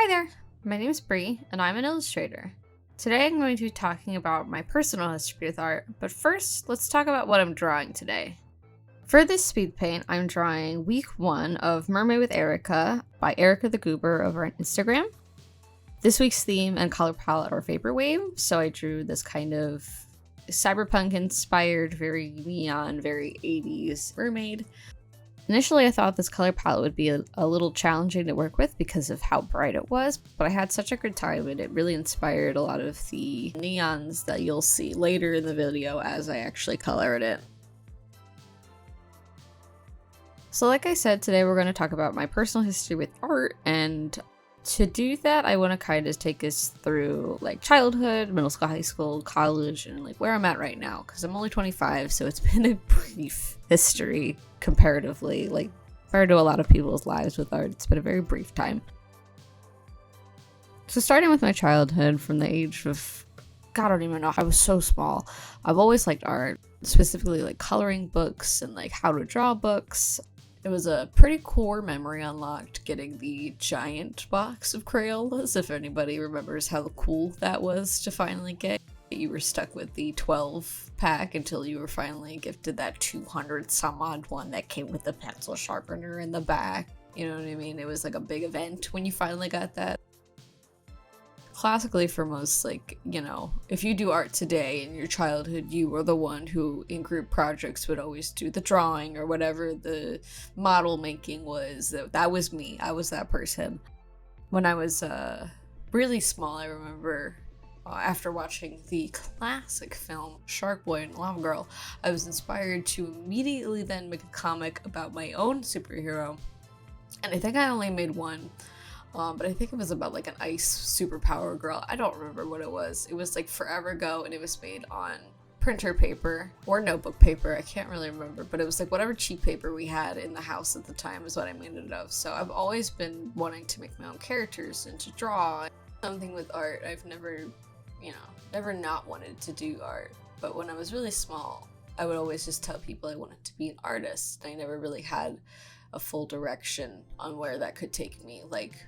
Hi there, my name is Bree, and I'm an illustrator. Today I'm going to be talking about my personal history with art, but first, let's talk about what I'm drawing today. For this speed paint, I'm drawing week 1 of Mermaid with Erica by Erica the Goober over on Instagram. This week's theme and color palette are vaporwave, so I drew this kind of cyberpunk inspired, very neon, very 80s mermaid. Initially, I thought this color palette would be a little challenging to work with because of how bright it was, but I had such a good time and it really inspired a lot of the neons that you'll see later in the video as I actually colored it. So like I said, today we're going to talk about my personal history with art, and to do that, I want to kind of take us through like childhood, middle school, high school, college, and like where I'm at right now, because I'm only 25, so it's been a brief history comparatively, like compared to a lot of people's lives with art. It's been a very brief time. So starting with my childhood from the age of, God, I don't even know, I was so small. I've always liked art, specifically like coloring books and like how to draw books. It was a pretty core memory unlocked getting the giant box of Crayolas, if anybody remembers how cool that was to finally get. You were stuck with the 12 pack until you were finally gifted that 200 some odd one that came with the pencil sharpener in the back. You know what I mean? It was like a big event when you finally got that. Classically for most, like, you know, if you do art today in your childhood, you were the one who in group projects would always do the drawing or whatever the model making was. That was me. I was that person. When I was really small, I remember after watching the classic film Shark Boy and Lava Girl, I was inspired to immediately then make a comic about my own superhero. And I think I only made one. But I think it was about like an ice superpower girl. I don't remember what it was. It was like forever ago, and it was made on printer paper or notebook paper. I can't really remember, but it was like whatever cheap paper we had in the house at the time is what I made it of. So I've always been wanting to make my own characters and to draw. Something with art, I've never not wanted to do art. But when I was really small, I would always just tell people I wanted to be an artist. I never really had a full direction on where that could take me. Like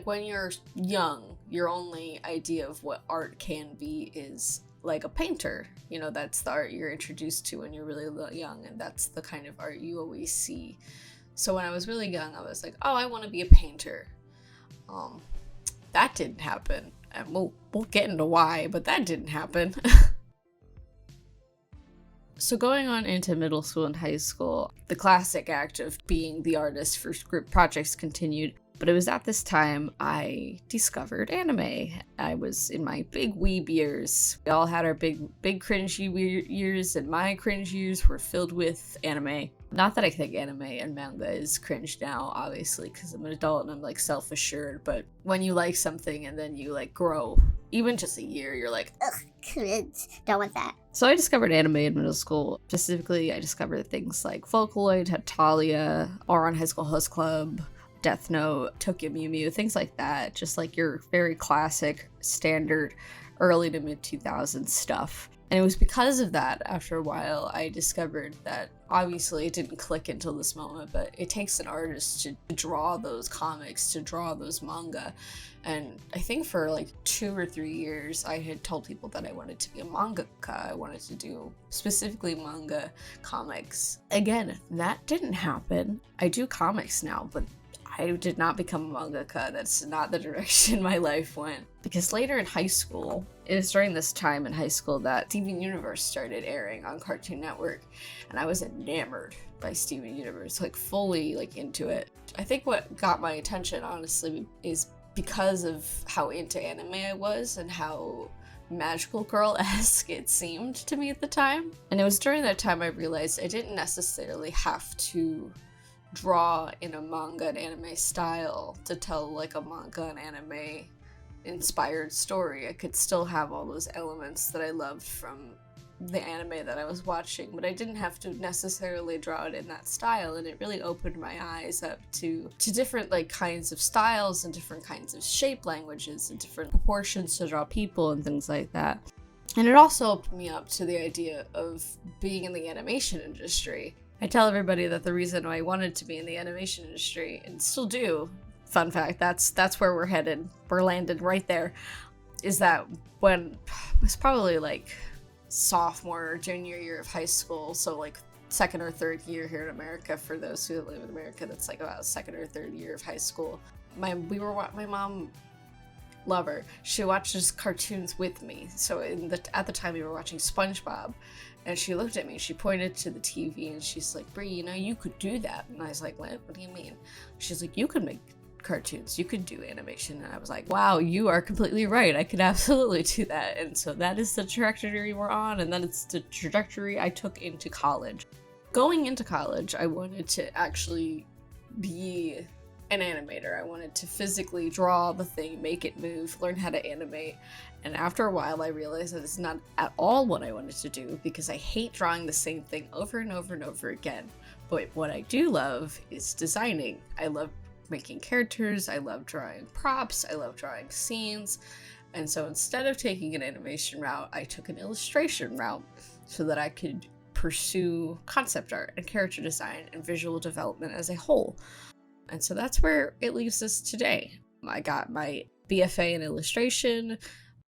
when you're young, your only idea of what art can be is like a painter. You know, that's the art you're introduced to when you're really young, and that's the kind of art you always see. So when I was really young, I was like, oh, I want to be a painter. That didn't happen. And we'll get into why, but that didn't happen. So going on into middle school and high school, the classic act of being the artist for group projects continued. But it was at this time I discovered anime. I was in my big weeb years. We all had our big cringy years, and my cringe years were filled with anime. Not that I think anime and manga is cringe now, obviously, because I'm an adult and I'm like self-assured, but when you like something and then you like grow, even just a year, you're like, ugh, cringe, don't want that. So I discovered anime in middle school. Specifically, I discovered things like Vocaloid, Hetalia, Ouran High School Host Club, Death Note, Tokyo Mew Mew, things like that. Just like your very classic, standard, early to mid 2000s stuff. And it was because of that, after a while, I discovered that obviously it didn't click until this moment, but it takes an artist to draw those comics, to draw those manga. And I think for like 2 or 3 years, I had told people that I wanted to be a mangaka. I wanted to do specifically manga comics. Again, that didn't happen. I do comics now, but I did not become a mangaka. That's not the direction my life went. Because later in high school, it was during this time in high school that Steven Universe started airing on Cartoon Network, and I was enamored by Steven Universe, like fully like into it. I think what got my attention, honestly, is because of how into anime I was and how magical girl-esque it seemed to me at the time. And it was during that time I realized I didn't necessarily have to draw in a manga and anime style to tell like a manga and anime inspired story. I could still have all those elements that I loved from the anime that I was watching, but I didn't have to necessarily draw it in that style, and it really opened my eyes up to different like kinds of styles and different kinds of shape languages and different proportions to draw people and things like that. And it also opened me up to the idea of being in the animation industry. I tell everybody that the reason why I wanted to be in the animation industry, and still do, fun fact, that's where we're headed. We're landed right there. Is that when it was probably like sophomore or junior year of high school, so like second or third year here in America. For those who live in America, that's like about second or third year of high school. My mom, love her, she watches cartoons with me. So at the time we were watching SpongeBob, and she looked at me, she pointed to the TV, and she's like, Brie, you know, you could do that. And I was like, what do you mean? She's like, you could make cartoons, you could do animation. And I was like, wow, you are completely right, I could absolutely do that. And so that is the trajectory we're on, and that is the trajectory I took into college. Going into college, I wanted to actually be an animator. I wanted to physically draw the thing, make it move, learn how to animate. And after a while, I realized that it's not at all what I wanted to do, because I hate drawing the same thing over and over and over again. But what I do love is designing. I love making characters, I love drawing props, I love drawing scenes. And so instead of taking an animation route, I took an illustration route so that I could pursue concept art and character design and visual development as a whole. And so that's where it leaves us today. I got my BFA in illustration,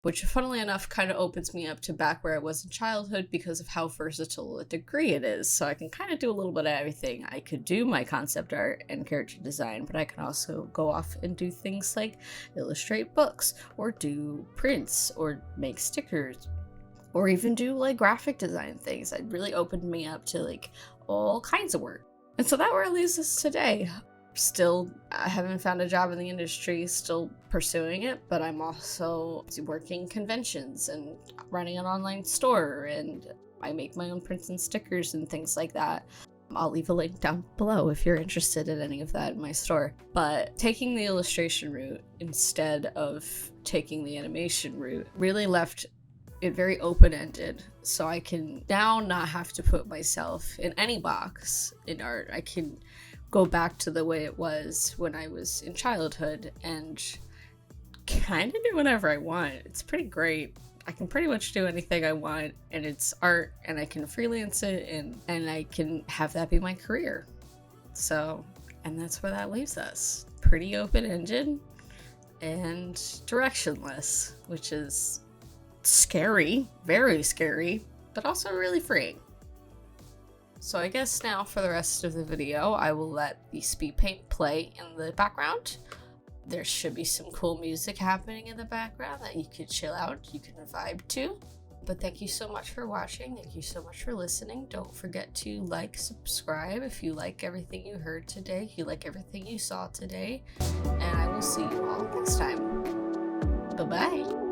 which funnily enough kind of opens me up to back where I was in childhood because of how versatile a degree it is. So I can kind of do a little bit of everything. I could do my concept art and character design, but I can also go off and do things like illustrate books, or do prints, or make stickers, or even do like graphic design things. It really opened me up to like all kinds of work. And so that where it leaves us today. Still, I haven't found a job in the industry, still pursuing it, but I'm also working conventions and running an online store, and I make my own prints and stickers and things like that. I'll leave a link down below if you're interested in any of that in my store. But taking the illustration route instead of taking the animation route really left it very open-ended, so I can now not have to put myself in any box in art. I can go back to the way it was when I was in childhood and kind of do whatever I want. It's pretty great. I can pretty much do anything I want, and it's art, and I can freelance it, and I can have that be my career. So, and that's where that leaves us. Pretty open-ended and directionless, which is scary, very scary, but also really freeing. So I guess now for the rest of the video, I will let the Speedpaint play in the background. There should be some cool music happening in the background that you could chill out, you can vibe to. But thank you so much for watching, thank you so much for listening. Don't forget to like, subscribe if you like everything you heard today, if you like everything you saw today. And I will see you all next time. Bye-bye.